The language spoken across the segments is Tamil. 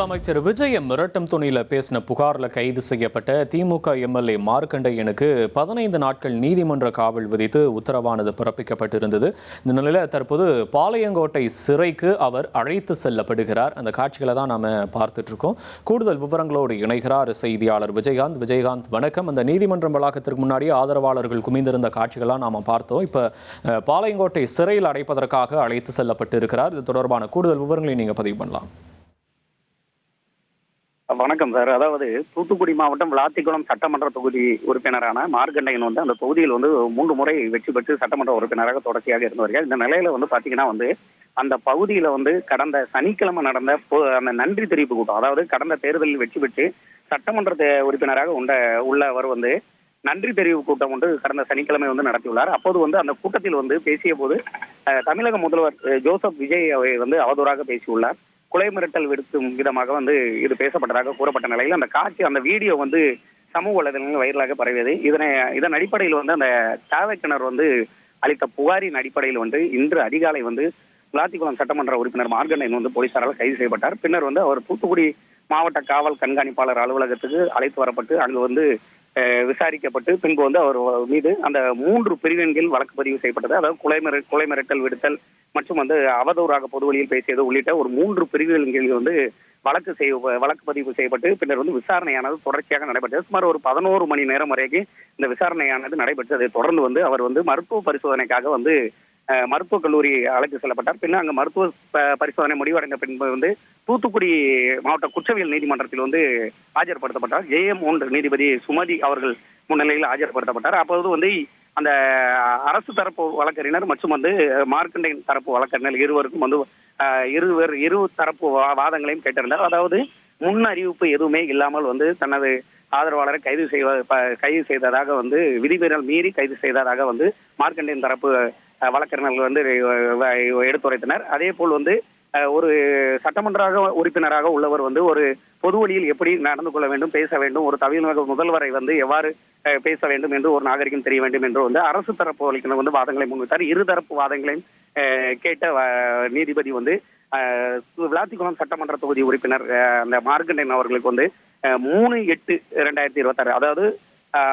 முதலமைச்சர் விஜய் மிரட்டும் துணியில பேசின புகார்ல கைது செய்யப்பட்ட திமுக எம்எல்ஏ மார்க்கண்டையனுக்கு 15 நாட்கள் நீதிமன்ற காவல் விதித்து உத்தரவானது பிறப்பிக்கப்பட்டிருந்தது. இந்த நிலையில தற்போது பாளையங்கோட்டை சிறைக்கு அவர் அழைத்து செல்லப்படுகிறார். அந்த காட்சிகளை தான் நாம பார்த்துட்டு இருக்கோம். கூடுதல் விவரங்களோடு இணைகிறார் செய்தியாளர் விஜயகாந்த். வணக்கம். அந்த நீதிமன்றம் வளாகத்திற்கு முன்னாடி ஆதரவாளர்கள் குமிந்திருந்த காட்சிகளாக நாம பார்த்தோம். இப்ப பாளையங்கோட்டை சிறையில் அடைப்பதற்காக அழைத்து செல்லப்பட்டு இருக்கிறார். இது தொடர்பான கூடுதல் விவரங்களை நீங்க பதிவு பண்ணலாம். வணக்கம் சார். அதாவது தூத்துக்குடி மாவட்டம் விளாத்திக்குளம் சட்டமன்ற தொகுதி உறுப்பினரான மார்க்கண்டையன் அந்த தொகுதியில் 3 முறை வெற்றி பெற்று சட்டமன்ற உறுப்பினராக தொடர்ச்சியாக இருந்து வருகிறார். இந்த நிலையில பாத்தீங்கன்னா அந்த பகுதியில கடந்த சனிக்கிழமை நடந்த அந்த நன்றி தெரிவிப்பு கூட்டம், அதாவது கடந்த தேர்தலில் வெற்றி பெற்று சட்டமன்ற உறுப்பினராக உள்ளவர் நன்றி தெரிவிப்பு கூட்டம் கடந்த சனிக்கிழமை நடத்தியுள்ளார். அப்போது அந்த கூட்டத்தில் பேசிய போது தமிழக முதல்வர் ஜோசப் விஜய் அவதூறாக பேசியுள்ளார். கொலை மிரட்டல் விடுக்கும் விதமாக இது பேசப்பட்டதாக கூறப்பட்ட நிலையில் அந்த காட்சி, அந்த வீடியோ சமூக வலைதளங்களில் வைரலாக பரவியது. இதன் அடிப்படையில் அந்த சாவைக்கிணர் அளித்த புகாரின் அடிப்படையில் இன்று அதிகாலை விளாத்திக்குளம் சட்டமன்ற உறுப்பினர் மார்க்கண்டையன் போலீசாரால் கைது செய்யப்பட்டார். பின்னர் அவர் தூத்துக்குடி மாவட்ட காவல் கண்காணிப்பாளர் அலுவலகத்துக்கு அழைத்து வரப்பட்டு அங்கு விசாரிக்கப்பட்டு பின்பு அவர் மீது அந்த 3 பிரிவின் கீழ் வழக்கு பதிவு செய்யப்பட்டது. அதாவது கொலை மிரட்டல் விடுத்தல் மற்றும் அவதூறாக பொது வழியில் பேசியது உள்ளிட்ட ஒரு 3 பிரிவுகளின் கீழ் வழக்கு பதிவு செய்யப்பட்டு பின்னர் விசாரணையானது தொடர்ச்சியாக நடைபெற்றது. சுமார் ஒரு 11 மணி நேரம் வரைக்கும் இந்த விசாரணையானது நடைபெற்று அதை தொடர்ந்து அவர் மருத்துவ பரிசோதனைக்காக மருத்துவக் கல்லூரி அழைத்து செல்லப்பட்டார். பின்னர் அங்கு மருத்துவ பரிசோதனை முடிவடைந்த பின்பு தூத்துக்குடி மாவட்ட குற்றவியல் நீதிமன்றத்தில் ஆஜர்படுத்தப்பட்டார். JM1 நீதிபதி சுமதி அவர்கள் முன்னிலையில் ஆஜர்படுத்தப்பட்டார். அப்போது அந்த அரசு தரப்பு வழக்கறிஞர் மற்றும் மார்க்கண்டையன் தரப்பு வழக்கறிஞர் இருவருக்கும் இரு தரப்பு வாதங்களையும் கேட்டிருந்தார். அதாவது முன் அறிவிப்பு எதுவுமே இல்லாமல் தனது ஆதரவாளரை கைது செய்ததாக விதிமீறல் மீறி கைது செய்ததாக மார்க்கண்டையன் தரப்பு வழக்கறிஞர்கள் எடுத்துரைத்தனர். அதே போல் ஒரு சட்டமன்ற உறுப்பினராக உள்ளவர் ஒரு பொது வழியில் எப்படி நடந்து கொள்ள வேண்டும், பேச வேண்டும், ஒரு தமிழக முதல்வரை எவ்வாறு பேச வேண்டும் என்று ஒரு நாகரிகம் தெரிய வேண்டும் என்று அரசு தரப்பு வழக்கினர் வாதங்களை முன்வைத்தார். இருதரப்பு வாதங்களையும் கேட்ட நீதிபதி விளாத்திக்குளம் சட்டமன்ற தொகுதி உறுப்பினர் அந்த மார்க்கண்டையன் அவர்களுக்கு 3/8/2026, அதாவது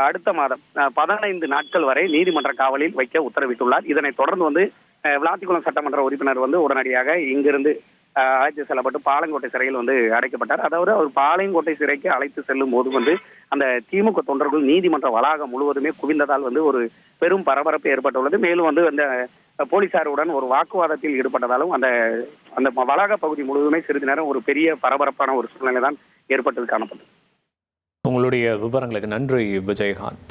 அடுத்த மாதம் 15 நாட்கள் வரை நீதிமன்ற காவலில் வைக்க உத்தரவிட்டுள்ளார். இதனைத் தொடர்ந்து விளாத்திக்குளம் சட்டமன்ற உறுப்பினர் உடனடியாக இங்கிருந்து அழைத்து செல்லப்பட்டு பாளையங்கோட்டை சிறையில் அடைக்கப்பட்டார். அதாவது அவர் பாளையங்கோட்டை சிறைக்கு அழைத்து செல்லும் போது அந்த திமுக தொண்டர்கள் நீதிமன்ற வளாகம் முழுவதுமே குவிந்ததால் ஒரு பெரும் பரபரப்பு ஏற்பட்டுள்ளது. மேலும் அந்த போலீசாருடன் ஒரு வாக்குவாதத்தில் ஈடுபட்டதாலும் அந்த வளாக பகுதி முழுவதுமே சிறிது நேரம் ஒரு பெரிய பரபரப்பான ஒரு சூழ்நிலை தான் ஏற்பட்டது காணப்பட்டது. உங்களுடைய விவரங்களுக்கு நன்றி விஜயகாந்த்.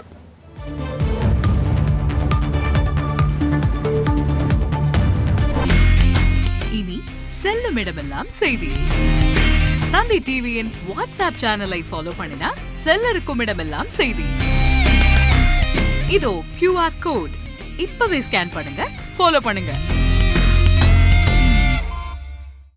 இனி செல்லும் இடமெல்லாம் செய்தி. தந்தை டிவியின் வாட்ஸ்அப் சேனலை ஃபாலோ பண்ணினா செல்லருக்கும் இடமெல்லாம் செய்தி. இதோ QR கோட், இப்பவே ஸ்கேன் பண்ணுங்க, ஃபாலோ பண்ணுங்க.